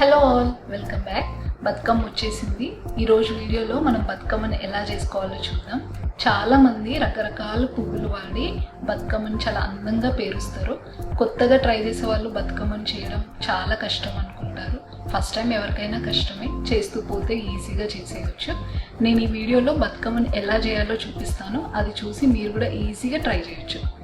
Hello all, welcome back. Bathukamma వచ్చేసింది. ఈరోజు వీడియోలో మనం బతుకమ్మని ఎలా చేసుకోవాలో చూద్దాం. చాలామంది రకరకాల పువ్వులు వాడి బతుకమ్మని చాలా అందంగా పేరుస్తారు. కొత్తగా ట్రై చేసే వాళ్ళు బతుకమ్మని చేయడం చాలా కష్టం అనుకుంటారు. ఫస్ట్ టైం ఎవరికైనా కష్టమే, చేస్తూ పోతే ఈజీగా చేసేయచ్చు. నేను ఈ వీడియోలో బతుకమ్మని ఎలా చేయాలో చూపిస్తాను. అది చూసి మీరు కూడా ఈజీగా ట్రై చేయొచ్చు.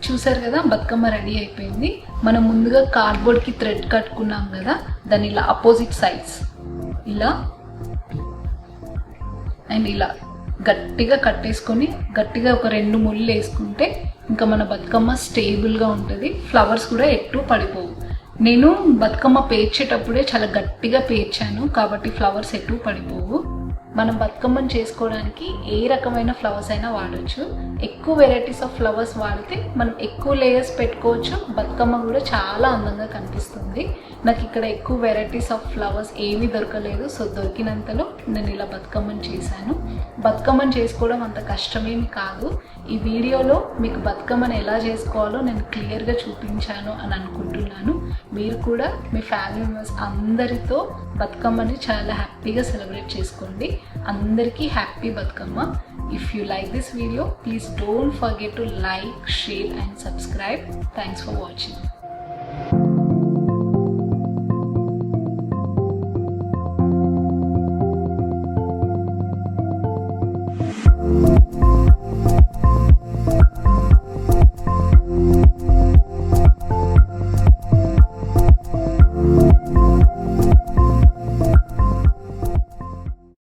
చూసారు కదా, బతుకమ్మ రెడీ అయిపోయింది. మనం ముందుగా కార్డ్బోర్డ్కి థ్రెడ్ కట్టుకున్నాం కదా, దాన్ని ఇలా అపోజిట్ సైడ్స్ ఇలా అండ్ ఇలా గట్టిగా కట్టేసుకొని గట్టిగా ఒక 2 ముళ్ళు వేసుకుంటే ఇంకా మన బతుకమ్మ స్టేబుల్గా ఉంటుంది. ఫ్లవర్స్ కూడా ఎటు పడిపోవు. నేను బతుకమ్మ పేర్చేటప్పుడే చాలా గట్టిగా పేర్చాను కాబట్టి ఫ్లవర్స్ ఎటు పడిపోవు. మనం బతుకమ్మను చేసుకోవడానికి ఏ రకమైన ఫ్లవర్స్ అయినా వాడచ్చు. ఎక్కువ వెరైటీస్ ఆఫ్ ఫ్లవర్స్ వాడితే మనం ఎక్కువ లేయర్స్ పెట్టుకోవచ్చు. బతుకమ్మ కూడా చాలా అందంగా కనిపిస్తుంది. నాకు ఇక్కడ ఎక్కువ వెరైటీస్ ఆఫ్ ఫ్లవర్స్ ఏమీ దొరకలేదు. సో దొరికినంతలో నేను ఇలా బతుకమ్మను చేశాను. బతుకమ్మను చేసుకోవడం అంత కష్టమేమి కాదు. ఈ వీడియోలో మీకు బతుకమ్మను ఎలా చేసుకోవాలో నేను క్లియర్గా చూపించాను అని అనుకుంటున్నాను. మీరు కూడా మీ ఫ్యామిలీ మెంబర్స్ అందరితో బతుకమ్మని చాలా హ్యాపీగా సెలబ్రేట్ చేసుకోండి. అందరికీ happy Bathukamma. If you like this video, please don't forget to like, share and subscribe. Thanks for watching.